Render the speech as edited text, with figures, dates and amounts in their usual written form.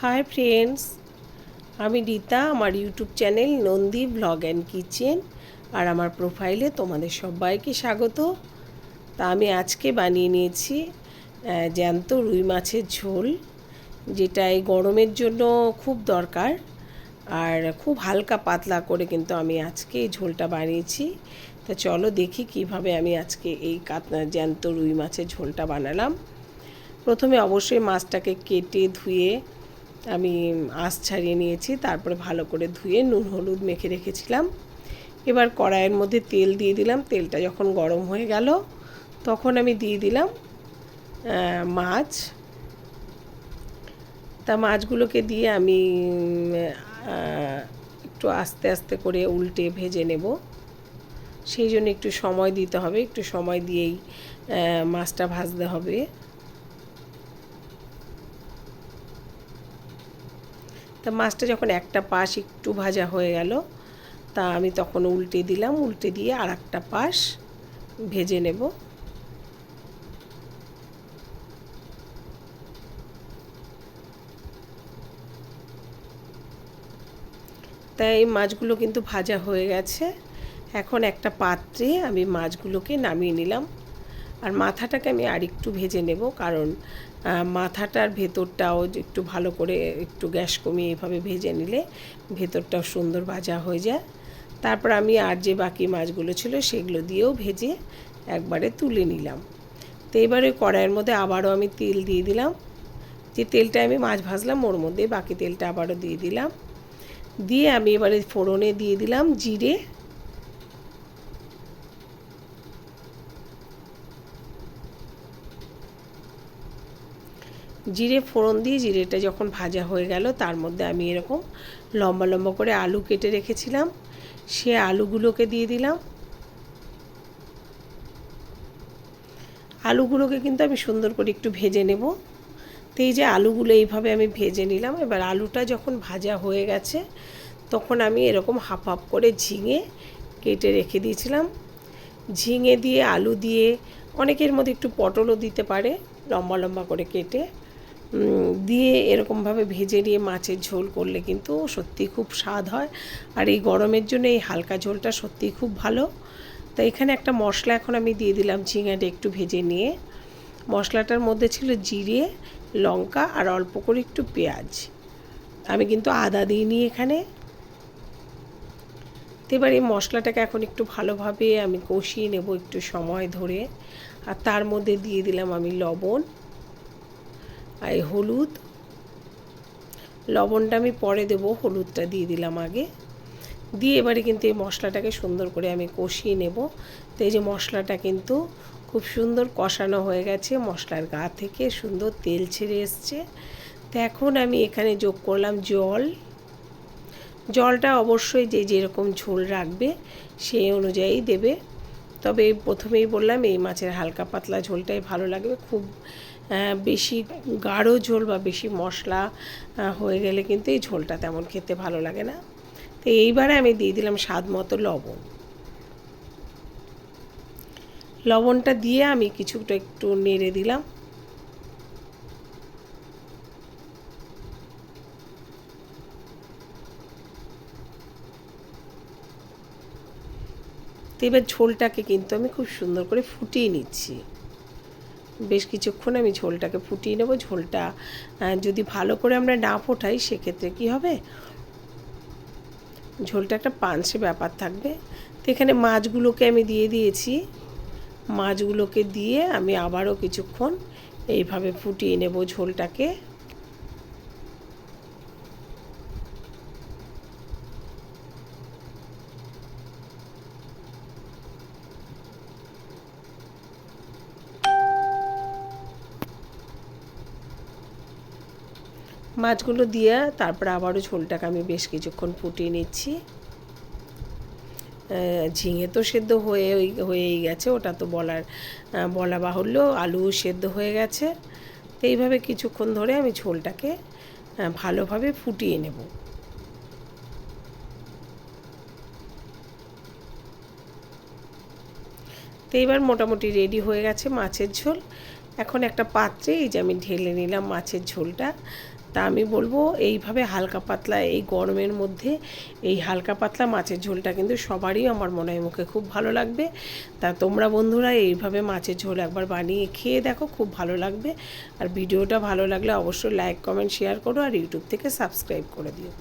Hi friends, আমি রীতা। আমার YouTube channel Nandi blog and kitchen আর আমার প্রোফাইলে তোমাদের সবাইকে স্বাগত। তা আমি আজকে বানিয়ে নিয়েছি জ্যান্ত রুই মাছের ঝোল, যেটা এই গরমের জন্য খুব দরকার। আর খুব হালকা পাতলা করে কিন্তু আমি আজকে এই ঝোলটা বানিয়েছি। তা চলো দেখি কিভাবে আমি আজকে এই জ্যান্ত রুই মাছের ঝোলটা বানালাম। প্রথমে অবশ্যই মাছটাকে কেটে ধুয়ে আমি আঁশ ছাড়িয়ে নিয়েছি, তারপরে ভালো করে ধুয়ে নুন হলুদ মেখে রেখেছিলাম। এবার কড়াইয়ের মধ্যে তেল দিয়ে দিলাম। তেলটা যখন গরম হয়ে গেল তখন আমি দিয়ে দিলাম মাছ। তা মাছগুলোকে দিয়ে আমি একটু আস্তে আস্তে করে উল্টে ভেজে নেব। সেই জন্য একটু সময় দিতে হবে, একটু সময় দিয়েই মাছটা ভাজতে হবে। তা মাছটা যখন একটা পাশ একটু ভাজা হয়ে গেল তা আমি তখন উল্টে দিলাম, উল্টে দিয়ে আর একটা পাশ ভেজে নেব। তাই এই মাছগুলো কিন্তু ভাজা হয়ে গেছে। এখন একটা পাত্রে আমি মাছগুলোকে নামিয়ে নিলাম। আর মাথাটাকে আমি আরেকটু ভেজে নেব, কারণ মাথাটার ভেতরটাও একটু ভালো করে একটু গ্যাস কমিয়ে এভাবে ভেজে নিলে ভেতরটাও সুন্দর ভাজা হয়ে যায়। তারপর আমি আর যে বাকি মাছগুলো ছিল সেগুলো দিয়েও ভেজে একবারে তুলে নিলাম। তো এবার ওই কড়াইয়ের মধ্যে আবারও আমি তেল দিয়ে দিলাম। যে তেলটা আমি মাছ ভাজলাম ওর মধ্যে বাকি তেলটা আবারও দিয়ে দিলাম। দিয়ে আমি এবারে ফোড়নে দিয়ে দিলাম জিরে, জিরে ফোড়ন দিয়ে জিরেটা যখন ভাজা হয়ে গেল তার মধ্যে আমি এরকম লম্বা লম্বা করে আলু কেটে রেখেছিলাম, সে আলুগুলোকে দিয়ে দিলাম। আলুগুলোকে কিন্তু আমি সুন্দর করে একটু ভেজে নেব। তো এই যে আলুগুলো এইভাবে আমি ভেজে নিলাম। এবার আলুটা যখন ভাজা হয়ে গেছে তখন আমি এরকম হাফ হাফ করে ঝিঙে কেটে রেখে দিয়েছিলাম। ঝিঙে দিয়ে আলু দিয়ে, অনেকের মধ্যে একটু পটলও দিতে পারে লম্বা লম্বা করে কেটে, দিয়ে এরকমভাবে ভেজে নিয়ে মাছের ঝোল করলে কিন্তু সত্যিই খুব স্বাদ হয়। আর এই গরমের জন্য এই হালকা ঝোলটা সত্যিই খুব ভালো। তো এখানে একটা মশলা এখন আমি দিয়ে দিলাম ঝিঙেটা একটু ভেজে নিয়ে। মশলাটার মধ্যে ছিল জিরে, লঙ্কা আর অল্প করে একটু পেঁয়াজ। আমি কিন্তু আদা দিইনি এখানে। তো এবার এই মশলাটাকে এখন একটু ভালোভাবে আমি কষিয়ে নেব একটু সময় ধরে। আর তার মধ্যে দিয়ে দিলাম আমি লবণ আর হলুদ। লবণটা আমি পরে দেব, হলুদটা দিয়ে দিলাম আগে। দিয়ে এবারে কিন্তু এই মশলাটাকে সুন্দর করে আমি কষিয়ে নেব। তো এই যে মশলাটা কিন্তু খুব সুন্দর কষানো হয়ে গেছে, মশলার গা থেকে সুন্দর তেল ছেড়ে এসছে। তো এখন আমি এখানে যোগ করলাম জল। জলটা অবশ্যই যে যেরকম ঝোল রাখবে সেই অনুযায়ী দেবে। তবে প্রথমেই বললাম এই মাছের হালকা পাতলা ঝোলটাই ভালো লাগবে। খুব বেশি গাঢ় ঝোল বা বেশি মশলা হয়ে গেলে কিন্তু এই ঝোলটা তেমন খেতে ভালো লাগে না। তো এইবারে আমি দিয়ে দিলাম স্বাদ মতো লবণ। লবণটা দিয়ে আমি কিছুটা একটু নেড়ে দিলাম। তো এবার ঝোলটাকে কিন্তু আমি খুব সুন্দর করে ফুটিয়ে নিচ্ছি। বেশ কিছুক্ষণ আমি ঝোলটাকে ফুটিয়ে নেব। ঝোলটা যদি ভালো করে আমরা না ফোটাই সেক্ষেত্রে কী হবে, ঝোলটা একটা পানসে ব্যাপার থাকবে। তো এখানে মাছগুলোকে আমি দিয়ে দিয়েছি। মাছগুলোকে দিয়ে আমি আবারও কিছুক্ষণ এইভাবে ফুটিয়ে নেব ঝোলটাকে। মাছগুলো দিয়ে তারপরে আবারও ঝোলটাকে আমি বেশ কিছুক্ষণ ফুটিয়ে নিচ্ছি। ঝিঙে তো সেদ্ধ হয়েই গেছে, ওটা তো বলা বাহুল্য। আলুও সেদ্ধ হয়ে গেছে। তো এইভাবে কিছুক্ষণ ধরে আমি ঝোলটাকে ভালোভাবে ফুটিয়ে নেব। তো এবার মোটামুটি রেডি হয়ে গেছে মাছের ঝোল। এখন একটা পাত্রে এই যে আমি ঢেলে নিলাম মাছের ঝোলটা। তা আমি বলবো এইভাবে হালকা পাতলা এই গরমের মধ্যে এই হালকা পাতলা মাছের ঝোলটা কিন্তু সবারই আমার মনে হয় মুখে খুব ভালো লাগবে। তা তোমরা বন্ধুরা এইভাবে মাছের ঝোল একবার বানিয়ে খেয়ে দেখো, খুব ভালো লাগবে। আর ভিডিওটা ভালো লাগলে অবশ্যই লাইক কমেন্ট শেয়ার করো আর ইউটিউব থেকে সাবস্ক্রাইব করে দিও।